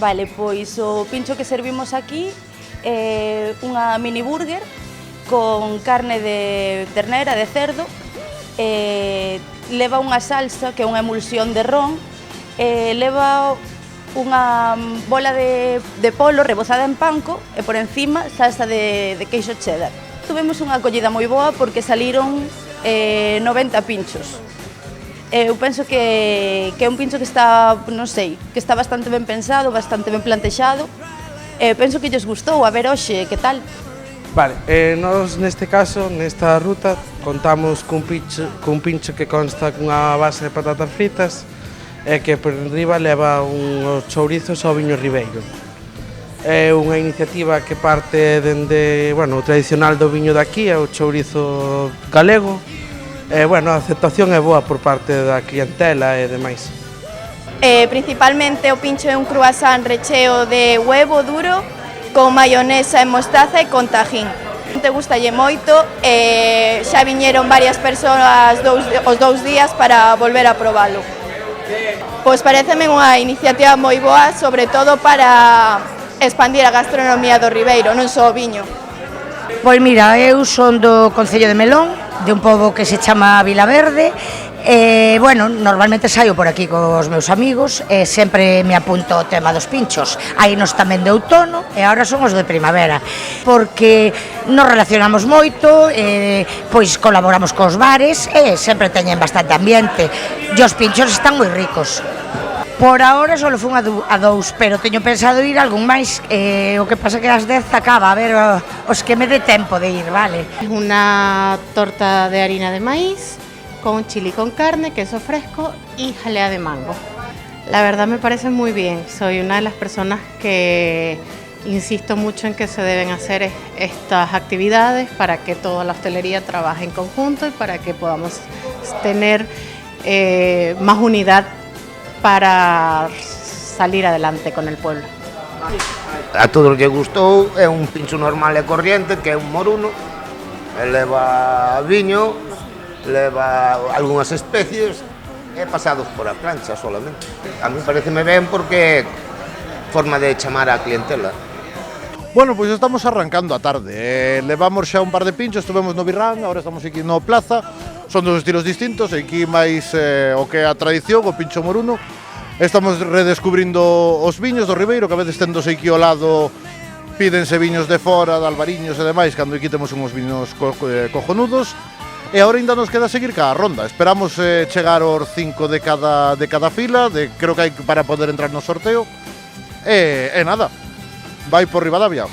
Vale, pois o pincho que servimos aquí é unha mini burger con carne de ternera, de cerdo, leva unha salsa que é unha emulsión de ron, leva unha bola de polo rebozada en panko e por encima salsa de queixo cheddar. Tuvemos unha acollida moi boa porque saliron 90 pinchos. Eu penso que é un pincho que está, non sei, que está bastante ben pensado, bastante ben plantexado. Penso que lles gustou, a ver hoxe, que tal? Vale, nós neste caso, nesta ruta, contamos cun pincho que consta cunha base de patatas fritas e que por enriba leva uns chourizos ao viño ribeiro. É unha iniciativa que parte dende, bueno, o tradicional do viño daqui, é o chourizo galego. Bueno, a aceptación é boa por parte da clientela e demais. Principalmente o pincho é un croissant recheo de huevo duro con mayonesa e mostaza e con tajín. Te gustalle moito e xa viñeron varias persoas os 2 días para volver a probalo. Pois pareceme unha iniciativa moi boa, sobre todo para expandir a gastronomía do Ribeiro, non só o viño. Pois mira, eu son do Concello de Melón, de un pobo que se chama Vilaverde. Bueno, normalmente saio por aquí cos meus amigos e sempre me apunto o tema dos pinchos. Hai nos tamén de outono e agora son os de primavera, porque nos relacionamos moito, pois colaboramos cos bares e sempre teñen bastante ambiente e os pinchos están moi ricos. Por ahora só fun a 2, pero teño pensado ir a algún máis, o que pasa que ás 10 acaba, a ver os que me dé tempo de ir, vale? Una torta de harina de maíz, con chili con carne, queso fresco y jalea de mango. La verdad me parece muy bien, soy una de las personas que insisto mucho en que se deben hacer estas actividades para que toda la hostelería trabaje en conjunto y para que podamos tener más unidad para salir adelante con el pueblo. A todos que gustou, é un pincho normal e corriente, que é un moruno, leva viño, leva algunhas especies e pasados por a plancha solamente. A mí pareceme ben porque é forma de chamar a clientela. Bueno, pois estamos arrancando a tarde, levamos xa un par de pinchos, estuvemos no Birrán, agora estamos aquí no Plaza, son dos estilos distintos, aquí máis o que é a tradición, o pincho moruno. Estamos redescubrindo os viños do Ribeiro, que a veces tendose aquí ao lado, pídense viños de fora, de Albariños e demais, cando aquí temos uns viños cojonudos. E agora ainda nos queda seguir ca ronda. Esperamos chegar aos 5 de cada fila, creo que hai para poder entrar no sorteo. E nada, vai por Ribadavia.